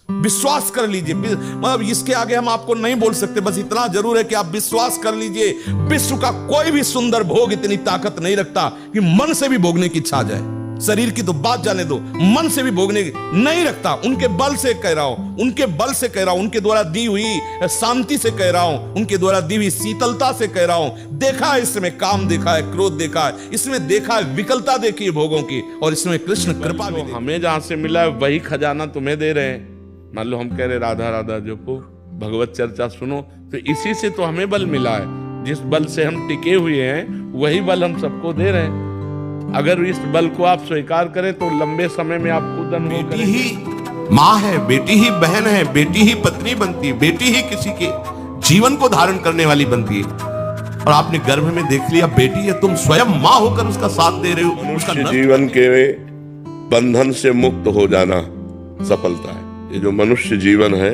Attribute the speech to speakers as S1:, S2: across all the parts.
S1: विश्वास कर लीजिए। मतलब इसके आगे हम आपको नहीं बोल सकते, बस इतना जरूर है कि आप विश्वास कर लीजिए, विश्व का कोई भी सुंदर भोग इतनी ताकत नहीं रखता कि मन से भी भोगने की इच्छा आ जाए। शरीर की तो बात जाने दो, मन से भी भोगने की नहीं रखता। उनके बल से कह रहा हूं, उनके बल से कह रहा हूं, उनके द्वारा दी हुई शांति से कह रहा हूं, उनके द्वारा दी हुई शीतलता से कह रहा हूं। देखा है इसमें काम, देखा है क्रोध, देखा है इसमें, देखा है विकलता देखी है भोगों की, और इसमें कृष्ण कृपा भी।
S2: हमें जहां से मिला है वही खजाना तुम्हें दे रहे हैं। मान लो हम कह रहे राधा राधा जपो, भगवत चर्चा सुनो, तो इसी से तो हमें बल मिला है। जिस बल से हम टिके हुए हैं वही बल हम सबको दे रहे हैं। अगर इस बल को आप स्वीकार करें तो लंबे समय में आप खुद अनुभव
S3: बेटी ही माँ है, बेटी ही बहन है, बेटी ही पत्नी बनती है, बेटी ही किसी के जीवन को धारण करने वाली बनती है। और आपने गर्भ में देख लिया बेटी है, तुम स्वयं माँ होकर उसका साथ दे रहे हो।
S2: मनुष्य जीवन के बंधन से मुक्त हो जाना सफलता है। ये जो मनुष्य जीवन है,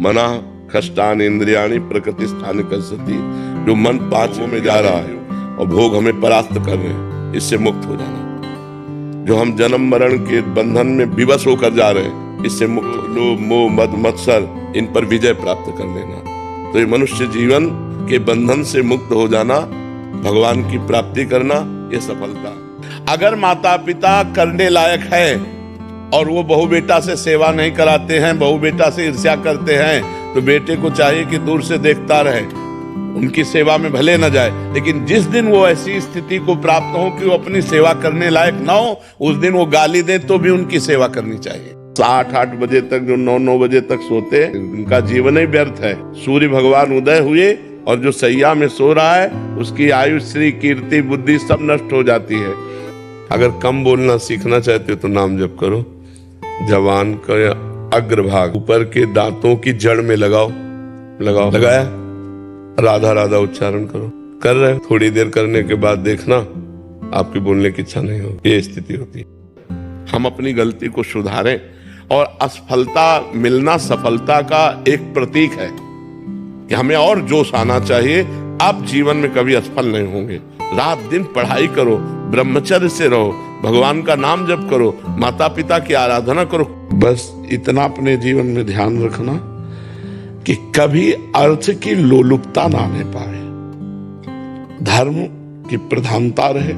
S2: मना खष्टान इंद्रियाणी प्रकृति स्थान कसती, जो मन पांचों में जा रहा है और भोग हमें परास्त कर रहे हैं, इससे मुक्त हो जाना। जो हम जन्म मरण के बंधन में विवश होकर जा रहे हैं, इससे मुक्त। लोभ मोह मद मत्सर, इन पर विजय प्राप्त कर लेना। तो ये मनुष्य जीवन के बंधन से मुक्त हो जाना, भगवान की प्राप्ति करना, ये सफलता। अगर माता पिता करने लायक है और वो बहू बेटा से सेवा नहीं कराते हैं, बहू बेटा से ईर्ष्या करते हैं, तो बेटे को चाहिए कि दूर से देखता रहे, उनकी सेवा में भले न जाए। लेकिन जिस दिन वो ऐसी स्थिति को प्राप्त हो कि वो अपनी सेवा करने लायक ना हो, उस दिन वो गाली दे तो भी उनकी सेवा करनी चाहिए। 8-8 बजे तक जो 9-9 बजे तक सोते, उनका जीवन ही व्यर्थ है। सूर्य भगवान उदय हुए और जो सैया में सो रहा है, उसकी आयु श्री कीर्ति बुद्धि सब नष्ट हो जाती है। अगर कम बोलना सीखना चाहते हो तो नाम जप करो। जवान का अग्रभाग ऊपर के दांतों की जड़ में लगाओ, लगाया, राधा राधा उच्चारण करो। कर रहे, थोड़ी देर करने के बाद देखना आपकी बोलने की इच्छा नहीं होगी। ये स्थिति होती है। हम अपनी गलती को सुधारें, और असफलता मिलना सफलता का एक प्रतीक है कि हमें और जोश आना चाहिए। आप जीवन में कभी असफल नहीं होंगे। रात दिन पढ़ाई करो, ब्रह्मचर्य से रहो, भगवान का नाम जप करो, माता पिता की आराधना करो। बस इतना अपने जीवन में ध्यान रखना कि कभी अर्थ की लोलुपता ना आने पाए, धर्म की प्रधानता रहे,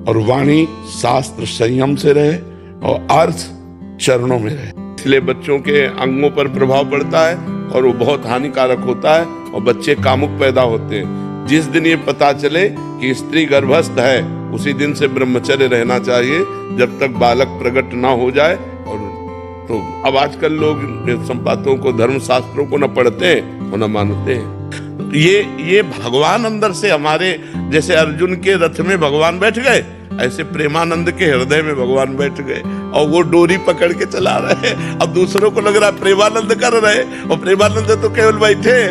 S2: और वाणी शास्त्र संयम से रहे, और अर्थ चरणों में रहे। इसलिए बच्चों के अंगों पर प्रभाव पड़ता है और वो बहुत हानिकारक होता है, और बच्चे कामुक पैदा होते हैं। जिस दिन ये पता चले कि स्त्री गर्भस्थ है, उसी दिन से ब्रह्मचर्य रहना चाहिए, जब तक बालक प्रकट ना हो जाए। और तो अब आजकल लोग संपातों को, धर्म शास्त्रों को न पढ़ते हैं और न मानते हैं। ये भगवान अंदर से हमारे, जैसे अर्जुन के रथ में भगवान बैठ गए, ऐसे प्रेमानंद के हृदय में भगवान बैठ गए, और वो डोरी पकड़ के चला रहे। अब दूसरों को लग रहा है प्रेमानंद कर रहे, और प्रेमानंद तो केवल बैठे,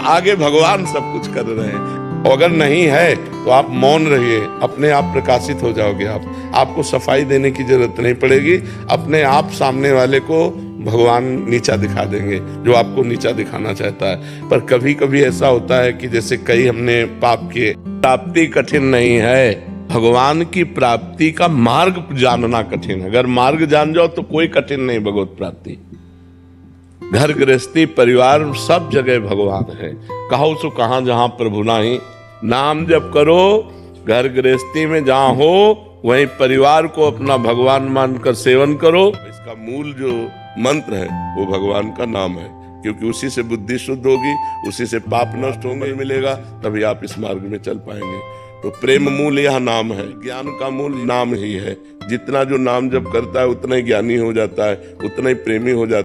S2: आगे भगवान सब कुछ कर रहे हैं। और अगर नहीं है तो आप मौन रहिए, अपने आप प्रकाशित हो जाओगे। आपको सफाई देने की जरूरत नहीं पड़ेगी। अपने आप सामने वाले को भगवान नीचा दिखा देंगे, जो आपको नीचा दिखाना चाहता है। पर कभी कभी ऐसा होता है कि जैसे कई हमने पाप किए। प्राप्ति कठिन नहीं है, भगवान की प्राप्ति का मार्ग जानना कठिन है। अगर मार्ग जान जाओ तो कोई कठिन नहीं भगवत प्राप्ति। घर गृहस्थी परिवार सब जगह भगवान है। कहो सो कहां जहां प्रभु नाही, नाम जप करो। घर गृहस्थी में जहां हो वहीं परिवार को अपना भगवान मानकर सेवन करो। इसका मूल जो मंत्र है वो भगवान का नाम है, क्योंकि उसी से बुद्धि शुद्ध होगी, उसी से पाप नष्ट होने मिलेगा, तभी आप इस मार्ग में चल पाएंगे। तो प्रेम मूल यह नाम है, ज्ञान का मूल नाम ही है। जितना जो नाम जप करता है उतना ही ज्ञानी हो जाता है, उतना ही प्रेमी हो जाता है।